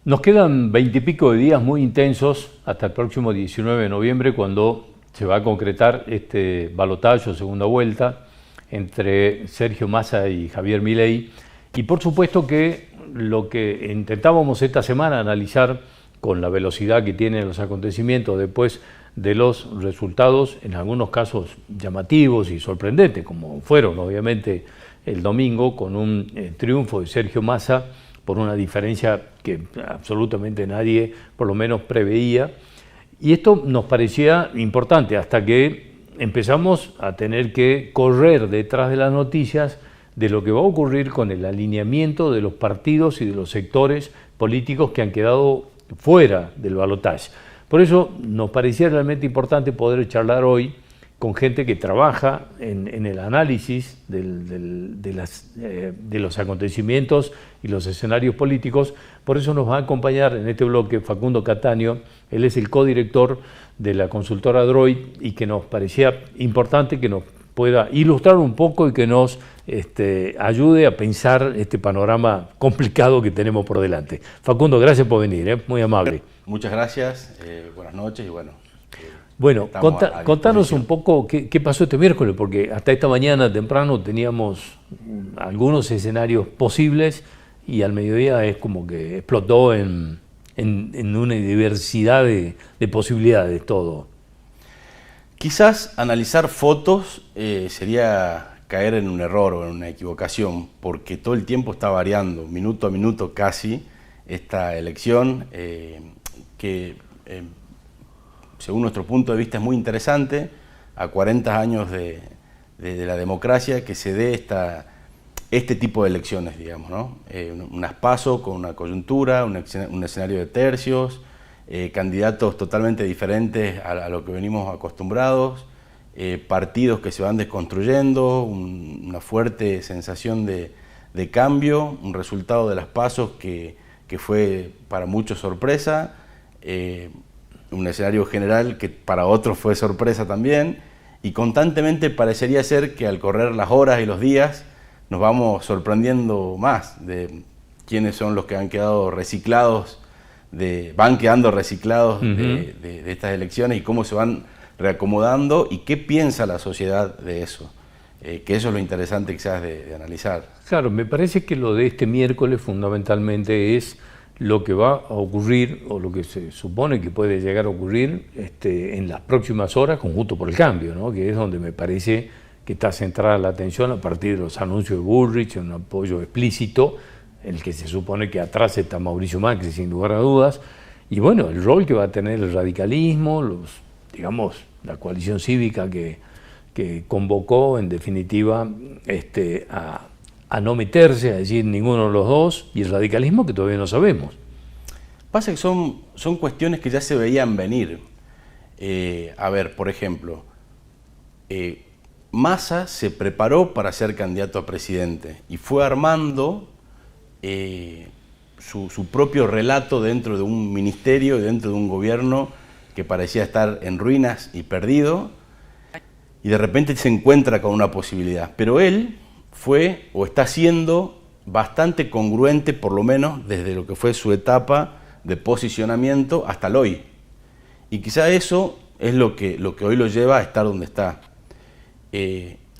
Nos quedan 20 y pico de días muy intensos hasta el próximo 19 de noviembre, cuando se va a concretar este balotaje o segunda vuelta entre Sergio Massa y Javier Milei. Y por supuesto que lo que intentábamos esta semana analizar con la velocidad que tienen los acontecimientos después de los resultados, en algunos casos llamativos y sorprendentes, como fueron obviamente el domingo con un triunfo de Sergio Massa por una diferencia que absolutamente nadie por lo menos preveía. Y esto nos parecía importante hasta que empezamos a tener que correr detrás de las noticias de lo que va a ocurrir con el alineamiento de los partidos y de los sectores políticos que han quedado fuera del balotaje. Por eso nos parecía realmente importante poder charlar hoy con gente que trabaja en el análisis de los acontecimientos y los escenarios políticos. Por eso nos va a acompañar en este bloque Facundo Cattaneo. Él es el codirector de la consultora Droid y que nos parecía importante que nos pueda ilustrar un poco y que nos ayude a pensar este panorama complicado que tenemos por delante. Facundo, gracias por venir, muy amable. Muchas gracias, buenas noches y Bueno, contanos un poco qué pasó este miércoles, porque hasta esta mañana temprano teníamos algunos escenarios posibles y al mediodía es como que explotó en una diversidad de posibilidades todo. Quizás analizar fotos sería caer en un error o en una equivocación, porque todo el tiempo está variando, minuto a minuto casi, esta elección que según nuestro punto de vista es muy interesante, a 40 años de la democracia, que se dé este tipo de elecciones, digamos, ¿no? Unas PASO con una coyuntura, un escenario de tercios, candidatos totalmente diferentes a lo que venimos acostumbrados, partidos que se van desconstruyendo, una fuerte sensación de cambio, un resultado de las PASO que fue para muchos sorpresa, un escenario general que para otros fue sorpresa también, y constantemente parecería ser que al correr las horas y los días nos vamos sorprendiendo más de quiénes son los que han quedado reciclados, van quedando reciclados de estas elecciones y cómo se van reacomodando y qué piensa la sociedad de eso, que eso es lo interesante quizás de analizar. Claro, me parece que lo de este miércoles fundamentalmente es lo que va a ocurrir o lo que se supone que puede llegar a ocurrir en las próximas horas con Juntos por el Cambio, ¿no? Que es donde me parece que está centrada la atención a partir de los anuncios de Bullrich, un apoyo explícito, en el que se supone que atrás está Mauricio Macri sin lugar a dudas, y bueno, el rol que va a tener el radicalismo, la coalición cívica que convocó en definitiva a no meterse, a decir ninguno de los dos, y el radicalismo que todavía no sabemos. Pasa que son cuestiones que ya se veían venir. A ver, por ejemplo, Massa se preparó para ser candidato a presidente y fue armando su propio relato dentro de un ministerio y dentro de un gobierno que parecía estar en ruinas y perdido, y de repente se encuentra con una posibilidad. Pero él fue o está siendo bastante congruente, por lo menos desde lo que fue su etapa de posicionamiento hasta el hoy. Y quizá eso es lo que hoy lo lleva a estar donde está.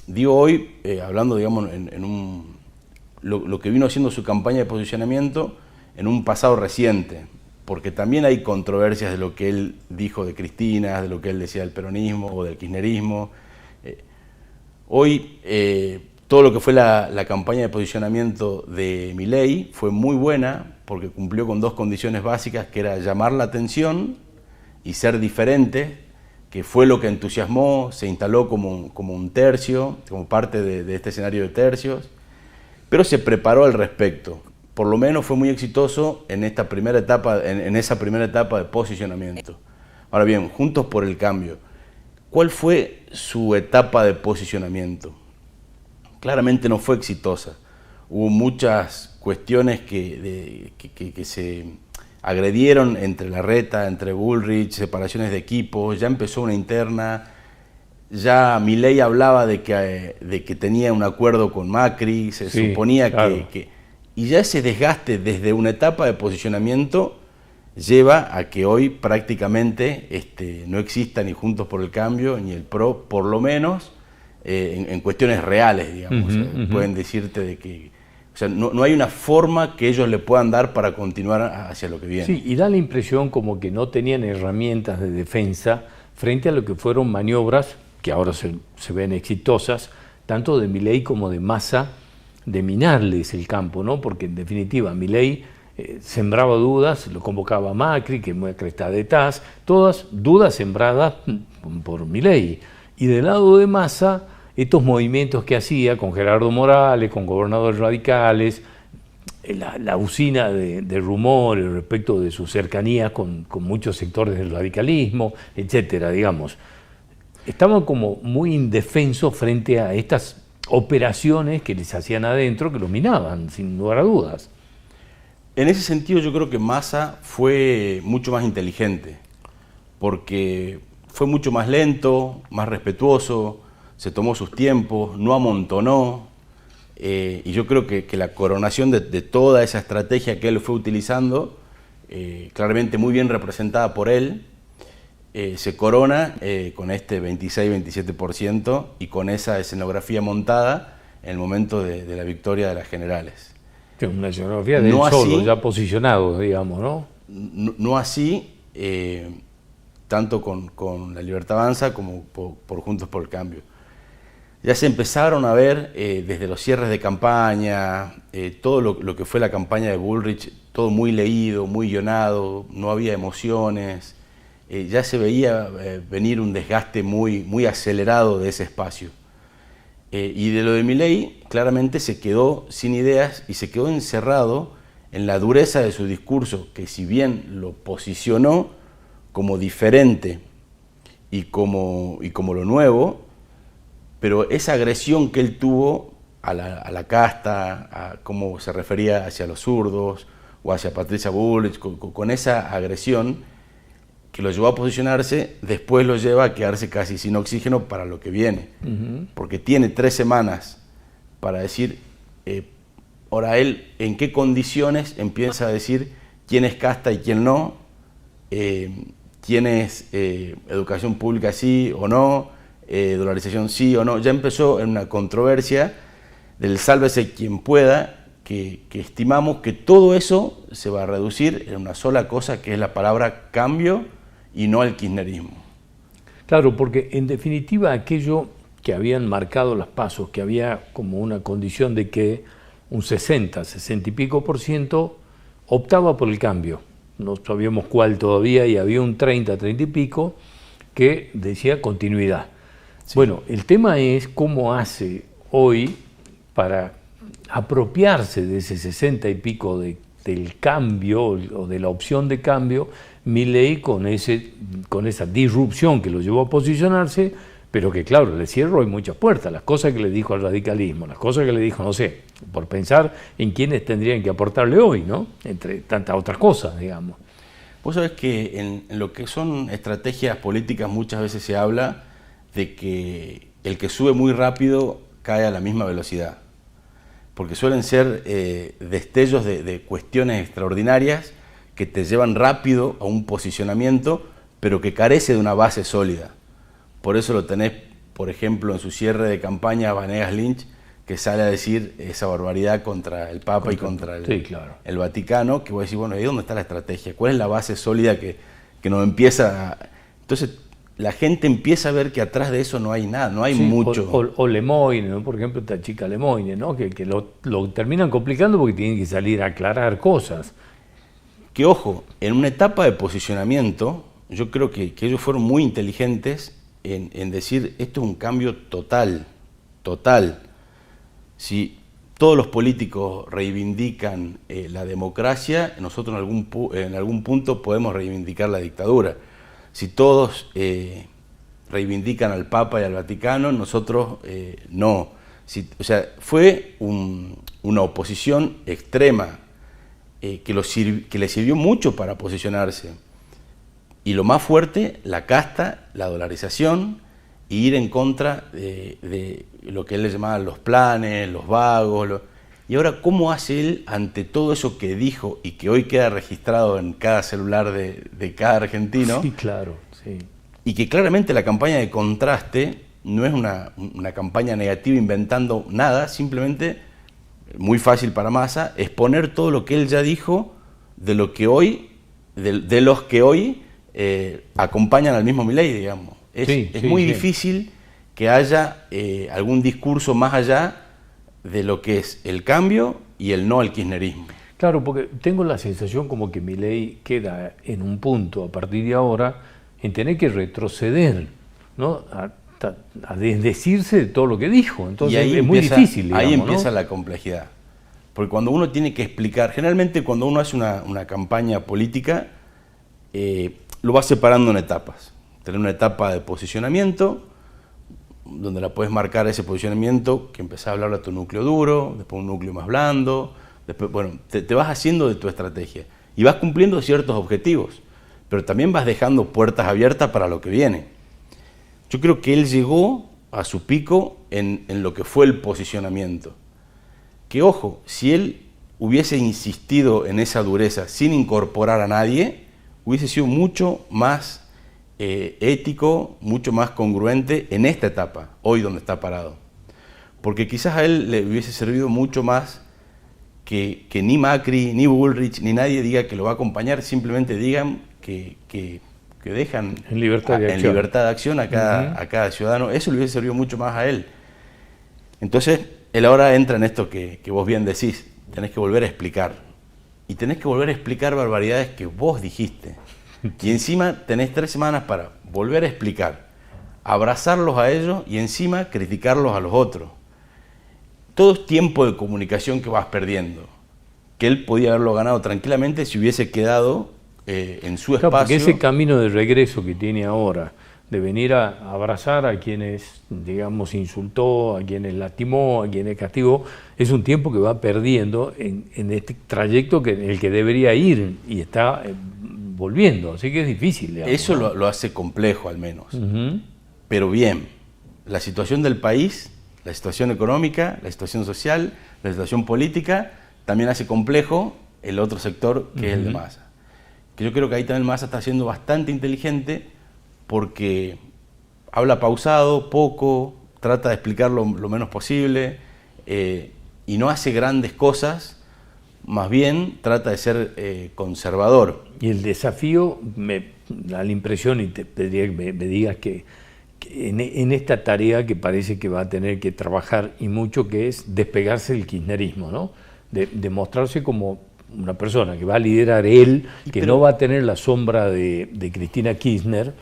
Digo hoy, hablando digamos lo que vino haciendo su campaña de posicionamiento en un pasado reciente, porque también hay controversias de lo que él dijo de Cristina, de lo que él decía del peronismo o del kirchnerismo. Hoy todo lo que fue la campaña de posicionamiento de Milei fue muy buena porque cumplió con dos condiciones básicas, que era llamar la atención y ser diferente, que fue lo que entusiasmó, se instaló como un tercio, como parte de este escenario de tercios, pero se preparó al respecto. Por lo menos fue muy exitoso en esta primera etapa, en esa primera etapa de posicionamiento. Ahora bien, Juntos por el Cambio, ¿cuál fue su etapa de posicionamiento? Claramente no fue exitosa. Hubo muchas cuestiones que se agredieron entre Larreta, entre Bullrich, separaciones de equipos, ya empezó una interna, ya Milei hablaba de que tenía un acuerdo con Macri, se suponía claro. y ya ese desgaste desde una etapa de posicionamiento lleva a que hoy prácticamente no exista ni Juntos por el Cambio ni el PRO, por lo menos en cuestiones reales, digamos. Pueden decirte de que no hay una forma que ellos le puedan dar para continuar hacia lo que viene. Sí, y da la impresión como que no tenían herramientas de defensa frente a lo que fueron maniobras, que ahora se ven exitosas, tanto de Milei como de Massa, de minarles el campo, ¿no? Porque en definitiva Milei sembraba dudas, lo convocaba a Macri, que Macri está detrás, todas dudas sembradas por Milei. Y del lado de Massa, estos movimientos que hacía con Gerardo Morales, con gobernadores radicales, la usina de rumores respecto de su cercanía con muchos sectores del radicalismo, etcétera, digamos. Estaban como muy indefensos frente a estas operaciones que les hacían adentro, que los minaban, sin lugar a dudas. En ese sentido yo creo que Massa fue mucho más inteligente, porque fue mucho más lento, más respetuoso, se tomó sus tiempos, no amontonó, y yo creo que la coronación de toda esa estrategia que él fue utilizando, claramente muy bien representada por él, se corona con este 26-27% y con esa escenografía montada en el momento de la victoria de las generales. Una escenografía de él solo, ya posicionado, digamos, ¿no? No así, tanto con La Libertad Avanza como por Juntos por el Cambio. Ya se empezaron a ver desde los cierres de campaña, todo lo que fue la campaña de Bullrich, todo muy leído, muy guionado, no había emociones, ya se veía venir un desgaste muy acelerado de ese espacio. Y de lo de Milei, claramente se quedó sin ideas y se quedó encerrado en la dureza de su discurso, que si bien lo posicionó como diferente y como lo nuevo, pero esa agresión que él tuvo a la casta, a cómo se refería hacia los zurdos o hacia Patricia Bullrich, con esa agresión que lo llevó a posicionarse, después lo lleva a quedarse casi sin oxígeno para lo que viene. Porque tiene 3 semanas para decir, ahora él en qué condiciones empieza a decir quién es casta y quién no, quién es educación pública sí o no, dolarización sí o no. Ya empezó en una controversia del sálvese quien pueda, que estimamos que todo eso se va a reducir en una sola cosa, que es la palabra cambio, y no el kirchnerismo. Claro, porque en definitiva aquello que habían marcado los pasos, que había como una condición de que un 60 y pico % optaba por el cambio. No sabíamos cuál todavía, y había un 30 y pico que decía continuidad. Sí. Bueno, el tema es cómo hace hoy para apropiarse de ese 60 y pico del cambio o de la opción de cambio, Milei con esa disrupción que lo llevó a posicionarse, pero que claro, le cierro hay muchas puertas, las cosas que le dijo al radicalismo, las cosas que le dijo, no sé, por pensar en quiénes tendrían que aportarle hoy, ¿no? Entre tantas otras cosas, digamos. Vos sabés que en lo que son estrategias políticas muchas veces se habla de que el que sube muy rápido cae a la misma velocidad, porque suelen ser destellos de cuestiones extraordinarias que te llevan rápido a un posicionamiento, pero que carece de una base sólida. Por eso lo tenés, por ejemplo, en su cierre de campaña, Vanegas Lynch, que sale a decir esa barbaridad contra el Papa y contra el Vaticano, que vos decís, bueno, ¿y dónde está la estrategia? ¿Cuál es la base sólida que nos empieza a...? Entonces, la gente empieza a ver que atrás de eso no hay nada, no hay mucho. O Lemoyne, ¿no? Por ejemplo, esta chica Lemoyne, ¿no? Que lo terminan complicando porque tienen que salir a aclarar cosas. Que ojo, en una etapa de posicionamiento, yo creo que ellos fueron muy inteligentes en decir, esto es un cambio total. Si todos los políticos reivindican la democracia, nosotros en algún punto podemos reivindicar la dictadura. Si todos reivindican al Papa y al Vaticano, nosotros no. O sea, fue una oposición extrema, que le sirvió mucho para posicionarse. Y lo más fuerte, la casta, la dolarización, y ir en contra de lo que él le llamaba los planes, los vagos, Y ahora, ¿cómo hace él ante todo eso que dijo y que hoy queda registrado en cada celular de cada argentino? Sí, claro, sí. Y que claramente la campaña de contraste no es una campaña negativa inventando nada, simplemente, muy fácil para Massa, exponer todo lo que él ya dijo de lo que hoy, de los que hoy acompañan al mismo Milei, digamos. Es muy difícil que haya algún discurso más allá de lo que es el cambio y el no al kirchnerismo. Claro, porque tengo la sensación como que Milei queda en un punto a partir de ahora en tener que retroceder, ¿no? A desdecirse de todo lo que dijo. Entonces es muy difícil, digamos, ahí empieza ¿no? la complejidad. Porque cuando uno tiene que explicar, generalmente cuando uno hace una campaña política, lo va separando en etapas. Tener una etapa de posicionamiento, donde la puedes marcar ese posicionamiento, que empezás a hablar a tu núcleo duro, después un núcleo más blando, después, bueno, te vas haciendo de tu estrategia y vas cumpliendo ciertos objetivos, pero también vas dejando puertas abiertas para lo que viene. Yo creo que él llegó a su pico en lo que fue el posicionamiento. Que ojo, si él hubiese insistido en esa dureza sin incorporar a nadie, hubiese sido mucho más ético, mucho más congruente en esta etapa, hoy donde está parado. Porque quizás a él le hubiese servido mucho más que ni Macri, ni Bullrich, ni nadie diga que lo va a acompañar, simplemente digan que dejan en libertad de acción a cada ciudadano. Eso le hubiese servido mucho más a él. Entonces, él ahora entra en esto que vos bien decís, tenés que volver a explicar. Y tenés que volver a explicar barbaridades que vos dijiste. Y encima tenés 3 semanas para volver a explicar, abrazarlos a ellos y encima criticarlos a los otros. Todo es tiempo de comunicación que vas perdiendo, que él podía haberlo ganado tranquilamente si hubiese quedado en su espacio. Porque ese camino de regreso que tiene ahora, de venir a abrazar a quienes, digamos, insultó, a quienes lastimó, a quienes castigó, es un tiempo que va perdiendo en este trayecto en el que debería ir y está volviendo, así que es difícil. Digamos, eso ¿no? lo hace complejo al menos, pero bien, la situación del país, la situación económica, la situación social, la situación política, también hace complejo el otro sector que es el de Massa. Que yo creo que ahí también Massa está siendo bastante inteligente porque habla pausado, poco, trata de explicar lo menos posible y no hace grandes cosas, más bien trata de ser conservador. Y el desafío, me da la impresión, y te pediría que me digas que en esta tarea que parece que va a tener que trabajar y mucho, que es despegarse del kirchnerismo, ¿no? De mostrarse como una persona que va a liderar él, que no va a tener la sombra de Cristina Kirchner,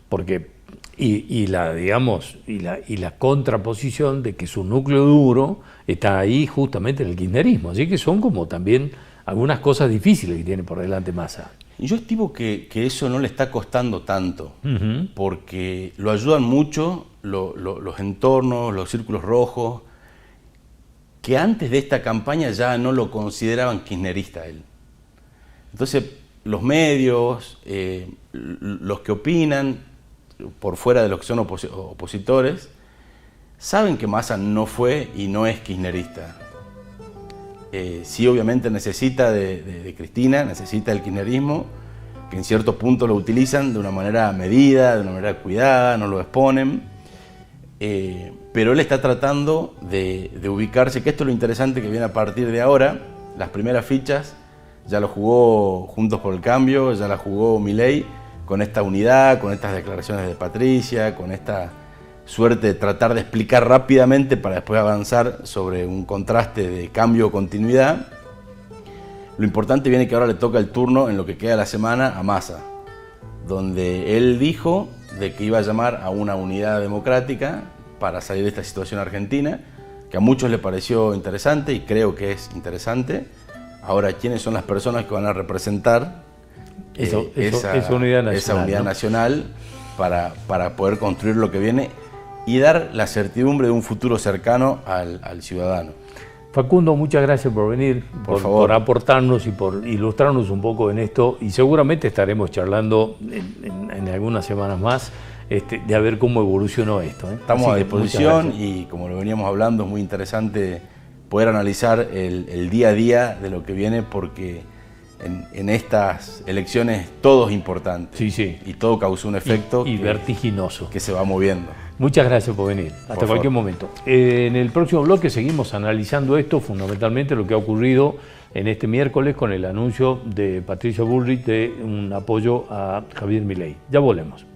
porque y la contraposición de que su núcleo duro está ahí justamente en el kirchnerismo. Así que son como también algunas cosas difíciles que tiene por delante Massa. Y yo estimo que eso no le está costando tanto, porque lo ayudan mucho los entornos, los círculos rojos, que antes de esta campaña ya no lo consideraban kirchnerista él. Entonces, los medios, los que opinan, por fuera de los que son opositores, saben que Massa no fue y no es kirchnerista. Sí, obviamente necesita de Cristina, necesita del kirchnerismo, que en ciertos puntos lo utilizan de una manera medida, de una manera cuidada, no lo exponen, pero él está tratando de ubicarse, que esto es lo interesante que viene a partir de ahora. Las primeras fichas ya lo jugó Juntos por el Cambio, ya la jugó Milei, con esta unidad, con estas declaraciones de Patricia, con esta suerte de tratar de explicar rápidamente para después avanzar sobre un contraste de cambio o continuidad. Lo importante viene que ahora le toca el turno en lo que queda de la semana a Massa, donde él dijo de que iba a llamar a una unidad democrática para salir de esta situación argentina, que a muchos le pareció interesante y creo que es interesante. Ahora, ¿quiénes son las personas que van a representar esa unidad nacional, esa unidad nacional para poder construir lo que viene y dar la certidumbre de un futuro cercano al ciudadano? Facundo, muchas gracias por venir, por aportarnos y por ilustrarnos un poco en esto, y seguramente estaremos charlando en algunas semanas más de a ver cómo evolucionó esto. Estamos a disposición y como lo veníamos hablando, es muy interesante poder analizar el día a día de lo que viene, porque en estas elecciones todo es importante. Sí, sí. Y todo causa un efecto y vertiginoso. Que se va moviendo. Muchas gracias por venir. Hasta cualquier momento. En el próximo bloque seguimos analizando esto, fundamentalmente lo que ha ocurrido en este miércoles con el anuncio de Patricia Bullrich de un apoyo a Javier Milei. Ya volvemos.